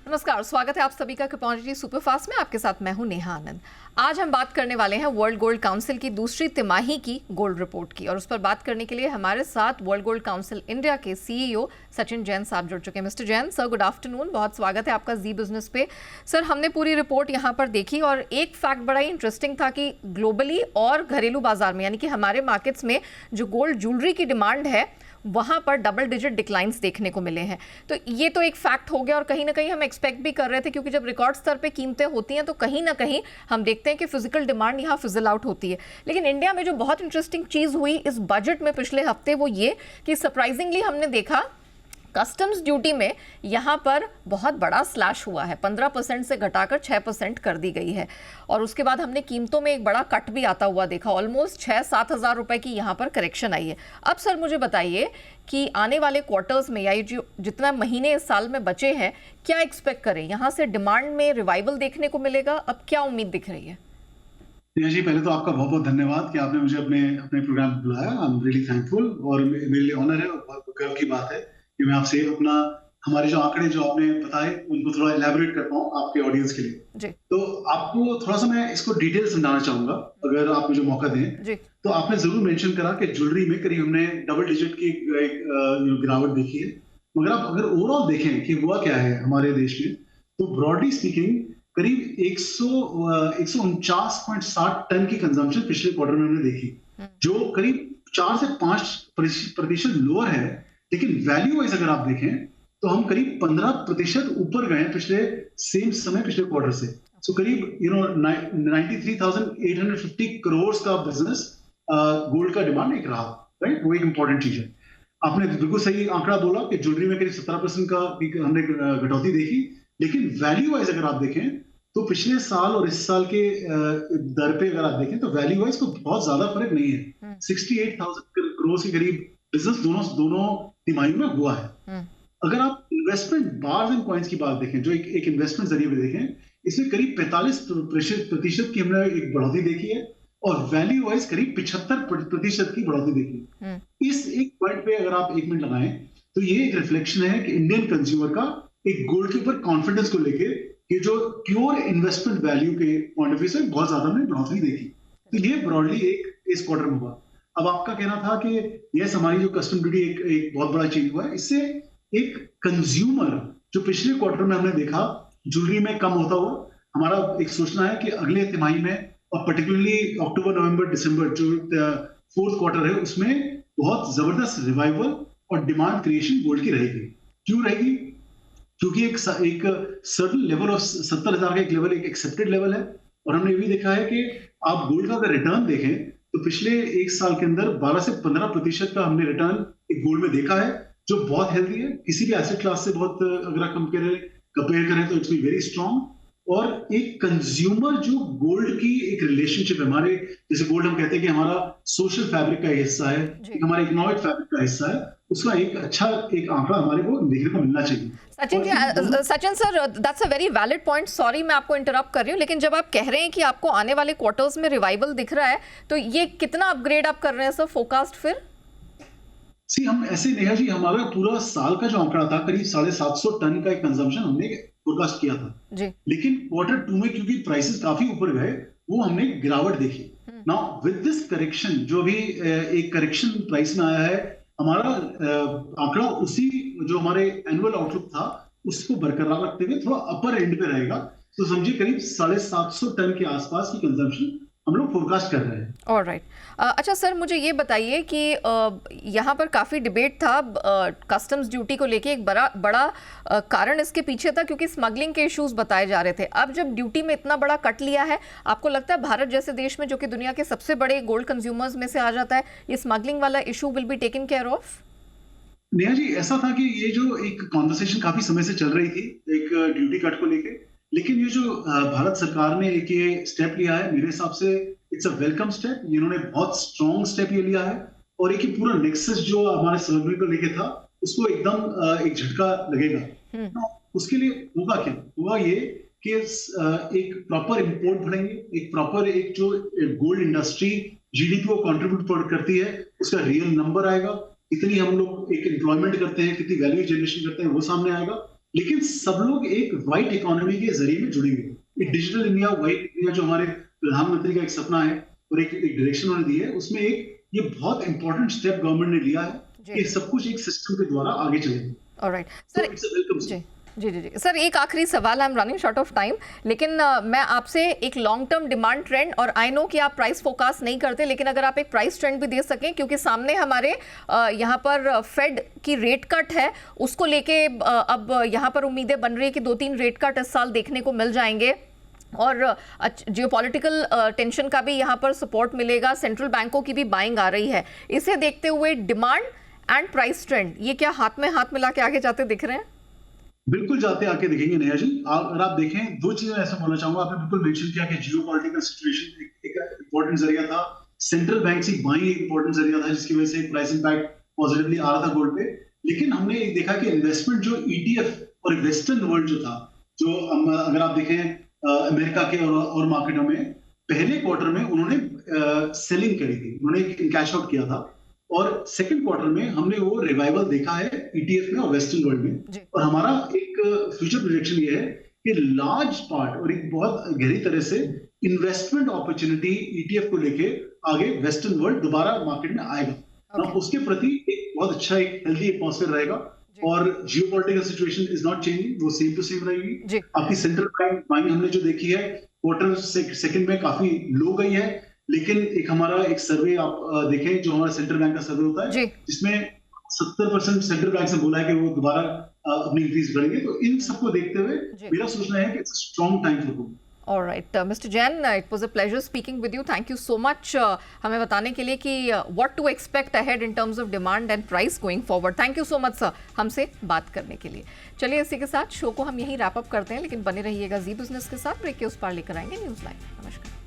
नमस्कार, स्वागत है आप सभी का कमोडिटी सुपरफास्ट में। आपके साथ मैं हूं नेहा आनंद। आज हम बात करने वाले हैं वर्ल्ड गोल्ड काउंसिल की दूसरी तिमाही की गोल्ड रिपोर्ट की, और उस पर बात करने के लिए हमारे साथ वर्ल्ड गोल्ड काउंसिल इंडिया के सीईओ सचिन जैन साहब जुड़ चुके हैं। Mister Jain sir, good afternoon, बहुत स्वागत है आपका जी बिजनेस पे। सर, हमने पूरी रिपोर्ट यहाँ पर देखी और एक फैक्ट बड़ा ही इंटरेस्टिंग था कि ग्लोबली और घरेलू बाजार में, यानी कि हमारे मार्केट्स में जो गोल्ड ज्वेलरी की डिमांड है वहां पर डबल डिजिट डिक्लाइंस देखने को मिले हैं। तो ये तो एक फैक्ट हो गया, और कहीं ना कहीं हम एक्सपेक्ट भी कर रहे थे, क्योंकि जब रिकॉर्ड स्तर पे कीमतें होती हैं तो कहीं ना कहीं हम देखते हैं कि फिजिकल डिमांड यहाँ फिजल आउट होती है। लेकिन इंडिया में जो बहुत इंटरेस्टिंग चीज़ हुई इस बजट में पिछले हफ्ते, वो ये कि सरप्राइजिंगली हमने देखा कस्टम्स ड्यूटी में यहाँ पर बहुत बड़ा स्लैश हुआ है, 15% से घटाकर 6% कर दी गई है। और उसके बाद हमने कीमतों में एक बड़ा कट भी आता हुआ देखा, ऑलमोस्ट 6-7 हज़ार रुपए की यहाँ पर करेक्शन आई है। अब सर मुझे बताइए कि आने वाले क्वार्टर्स में या ये जो जितना महीने इस साल में बचे हैं, क्या एक्सपेक्ट करें? यहाँ से डिमांड में रिवाइवल देखने को मिलेगा? अब क्या उम्मीद दिख रही है? जी, पहले तो आपका बहुत बहुत धन्यवाद कि आपने मुझे अपने अपने प्रोग्राम में बुलाया। आई एम रियली थैंकफुल, और मेरे लिए ऑनर है और बहुत गर्व की बात है कि मैं आपसे अपना हमारे जो आंकड़े जो आपने बताए उनको थोड़ा इलैबोरेट कर पाऊँ आपके ऑडियंस के लिए। जी तो आपको थोड़ा सा मैं इसको डिटेल समझाना चाहूंगा, अगर आप मुझे मौका दें। जी तो आपने जरूर मेंशन करा कि ज्वेलरी में करीब हमने डबल डिजिट की एक गिरावट देखी है, मगर आप अगर ओवरऑल देखें कि हुआ क्या है हमारे देश में, तो ब्रॉडली स्पीकिंग करीब 149.60 टन की कंजम्पशन पिछले क्वार्टर में हमने देखी, जो करीब 4 से 5% लोअर है। लेकिन वैल्यू वाइज अगर आप देखें तो हम करीब 15% ऊपर गए पिछले सेम समय पिछले क्वार्टर से। सो करीब 93,850 करोड़ का बिजनेस गोल्ड का डिमांड एक रहा, राइट? वो एक इंपॉर्टेंट चीज है। आपने बिल्कुल सही आंकड़ा बोला कि ज्वेलरी में करीब 17% का हमने कटौती देखी, लेकिन वैल्यू वाइज अगर आप देखें तो पिछले साल और इस साल के दर पे अगर आप देखें तो वैल्यू वाइज को बहुत ज्यादा फर्क नहीं है। 68,000 करोड़ के करीब बिजनेस दोनों तिमाहियों में हुआ है। अगर आप इन्वेस्टमेंट बार्स एंड कॉइन्स की बात देखें, जो एक इन्वेस्टमेंट जरिए में देखें, इसमें करीब 45% की हमने एक बढ़ोतरी देखी है, और वैल्यू वाइज करीब 75% की बढ़ोतरी देखी है। इस एक पॉइंट पे अगर आप 1 मिनट लगाएं तो ये एक रिफ्लेक्शन है कि इंडियन कंज्यूमर का एक गोल्ड के ऊपर कॉन्फिडेंस को लेके, कि जो प्योर इन्वेस्टमेंट वैल्यू के पॉइंट ऑफ व्यू से बहुत ज्यादा हमने बढ़ोतरी देखी। तो ये ब्रॉडली एक इस क्वार्टर में हुआ। अब आपका कहना था कि यस, हमारी जो कस्टम ड्यूटी एक बहुत बड़ा चेंज हुआ है, इससे एक कंज्यूमर जो पिछले क्वार्टर में हमने देखा ज्वेलरी में कम होता हुआ, हमारा एक सोचना है कि अगले तिमाही में, और पर्टिकुलरली अक्टूबर नवंबर दिसंबर जो फोर्थ क्वार्टर है, उसमें बहुत जबरदस्त रिवाइवल और डिमांड क्रिएशन गोल्ड की रहेगी। क्यों रहेगी? क्योंकि एक सर्टेन लेवल ऑफ 70,000 का एक लेवल, एक एक्सेप्टेड लेवल है। और हमने ये भी देखा है कि आप गोल्ड का अगर रिटर्न देखें तो पिछले एक साल के अंदर 12 से 15% का हमने रिटर्न एक गोल्ड में देखा है, जो बहुत हेल्दी है। किसी भी एसेट क्लास से बहुत, अगर आप कंपेयर करें तो इट्स बी वेरी स्ट्रांग। और एक कंज्यूमर जो गोल्ड की एक रिलेशनशिप है, हमारे जैसे गोल्ड हम कहते हैं कि हमारा सोशल फैब्रिक का हिस्सा है, हमारे इकोनॉमिक फैब्रिक का हिस्सा है, उसका एक अच्छा एक आंकड़ा हमारे को देखने को मिलना चाहिए। Sachin sir, that's a very valid point. Sorry मैं आपको इंटरप्ट कर रही हूँ, लेकिन जब आप कह रहे हैं कि आपको आने वाले क्वार्टर्स में रिवाइवल दिख रहा है, तो ये कितना अपग्रेड आप कर रहे हैं सर फोरकास्ट फिर? हम ऐसे, नेहा जी, हमारा पूरा साल का जो आंकड़ा था करीब 750 टन का एक कंजम्पशन हमने फोरकास्ट किया था जी। लेकिन क्वार्टर 2 में क्योंकि प्राइसेस काफी ऊपर गए, वो हमने गिरावट देखी। नाउ विद दिस करेक्शन, जो भी एक करेक्शन प्राइस में आया है, हमारा आंकड़ा उसी जो हमारे एनुअल आउटलुक था उसको बरकरार रखते हुए थोड़ा अपर एंड पे रहेगा। तो समझिए करीब 750 टन के आसपास की कंजम्पशन हम लोग फोरकास्ट कर रहे हैं। ऑलराइट। अच्छा सर, मुझे ये बताइए कि यहाँ पर काफ़ी डिबेट था कस्टम्स ड्यूटी को लेके। एक बड़ा कारण इसके पीछे था क्योंकि स्मगलिंग के इश्यूज बताए जा रहे थे। अब जब ड्यूटी में इतना बड़ा कट लिया है, आपको लगता है भारत जैसे देश में, जो कि दुनिया के सबसे बड़े गोल्ड कंज्यूमर्स में से आ जाता है, ये स्मगलिंग वाला issue will be taken care of? Neha ji, ऐसा था कि ये जो एक कॉन्वर्सेशन काफी समय से चल रही थी एक ड्यूटी कट को लेके, लेकिन ये जो भारत सरकार ने एक ये स्टेप लिया है, मेरे हिसाब से इट्स अ वेलकम स्टेप। इन्होंने बहुत स्ट्रॉन्ग स्टेप ये लिया है, और एक पूरा नेक्सस जो हमारे स्मगलिंग को लेके था उसको एकदम एक झटका लगेगा। उसके लिए होगा क्या? होगा ये कि एक प्रॉपर इंपोर्ट बढ़ेंगे, एक प्रॉपर एक जो गोल्ड इंडस्ट्री जीडीपी को कंट्रीब्यूट करती है उसका रियल नंबर आएगा, कितनी हम लोग एक एम्प्लॉयमेंट करते हैं, कितनी वैल्यू जनरेशन करते हैं, वो सामने आएगा। लेकिन सब लोग एक व्हाइट इकोनॉमी के जरिए में जुड़े हुए। एक डिजिटल इंडिया, व्हाइट इंडिया जो हमारे प्रधानमंत्री का एक सपना है और एक डायरेक्शन उन्होंने दी है, उसमें एक ये बहुत इंपॉर्टेंट स्टेप गवर्नमेंट ने लिया है कि सब कुछ एक सिस्टम के द्वारा आगे चलेगा। Alright sir, it's a welcome. जी जी जी जी सर, एक आखिरी सवाल, I am running short of time, लेकिन मैं आपसे एक लॉन्ग टर्म डिमांड ट्रेंड, और आई नो कि आप प्राइस फोकास्ट नहीं करते, लेकिन अगर आप एक प्राइस ट्रेंड भी दे सकें, क्योंकि सामने हमारे यहाँ पर फेड की रेट कट है, उसको लेके अब यहाँ पर उम्मीदें बन रही है कि 2-3 रेट कट इस साल देखने को मिल जाएंगे, और जियोपॉलिटिकल टेंशन का भी यहाँ पर सपोर्ट मिलेगा, सेंट्रल बैंकों की भी बाइंग आ रही है। इसे देखते हुए डिमांड एंड प्राइस ट्रेंड ये क्या हाथ में हाथ मिला के आगे जाते दिख रहे हैं? बिल्कुल जाते आके दिखेंगे नेहा जी। अगर आप देखें, दो चीजें ऐसा बोलना चाहूंगा। आपने बिल्कुल मेंशन किया कि जियोपॉलिटिकल सिचुएशन एक इंपॉर्टेंट जरिया था, सेंट्रल बैंक की बाइंग एक इंपॉर्टेंट जरिया था, जिसकी वजह से प्राइस इम्पैक्ट पॉजिटिवली आ रहा था गोल्ड पे। लेकिन हमने देखा कि इन्वेस्टमेंट जो ईटीएफ और वेस्टर्न वर्ल्ड जो था, जो अगर आप देखें अमेरिका के और मार्केटों में, पहले क्वार्टर में उन्होंने सेलिंग करी थी, उन्होंने कैश आउट किया था, और सेकंड क्वार्टर में हमने वो रिवाइवल देखा है ईटीएफ में और वेस्टर्न वर्ल्ड में। और हमारा एक फ्यूचर प्रोजेक्शन ये है कि लार्ज पार्ट और एक बहुत गहरी तरह से इन्वेस्टमेंट अपॉर्चुनिटी ईटीएफ को लेके आगे वेस्टर्न वर्ल्ड दोबारा मार्केट में आएगा। उसके प्रति एक बहुत अच्छा एक हेल्दी एटमॉस्फेयर रहेगा, और geopolitical situation is not changing, वो सेम टू सेम रहेगी। आपकी सेंट्रल बैंक बाइंग हमने जो देखी है क्वार्टर सेकंड में काफी लो गई है, लेकिन एक हमारा एक सर्वे आप देखें, जो हमारा सेंट्रल बैंक का सर्वे होता है, जिसमें 70% सेंट्रल बैंक से बोला है कि वो दोबारा अपनी इंक्रीज करेंगे। तो इन सबको देखते हुए मेरा सोचना है कि it's a strong time for gold. All right, Mr. Jain, it was a pleasure speaking with you. Thank you so much हमें बताने के लिए कि what to expect ahead in terms of demand and price going forward. Thank you so much sir, हमसे बात करने के लिए। चलिए इसी के साथ शो को हम यहीं रैप अप करते हैं, लेकिन बने रहिएगा जी बिजनेस के साथ। ब्रेक के उस पार लेकर आएंगे न्यूज़ लाइव। नमस्कार।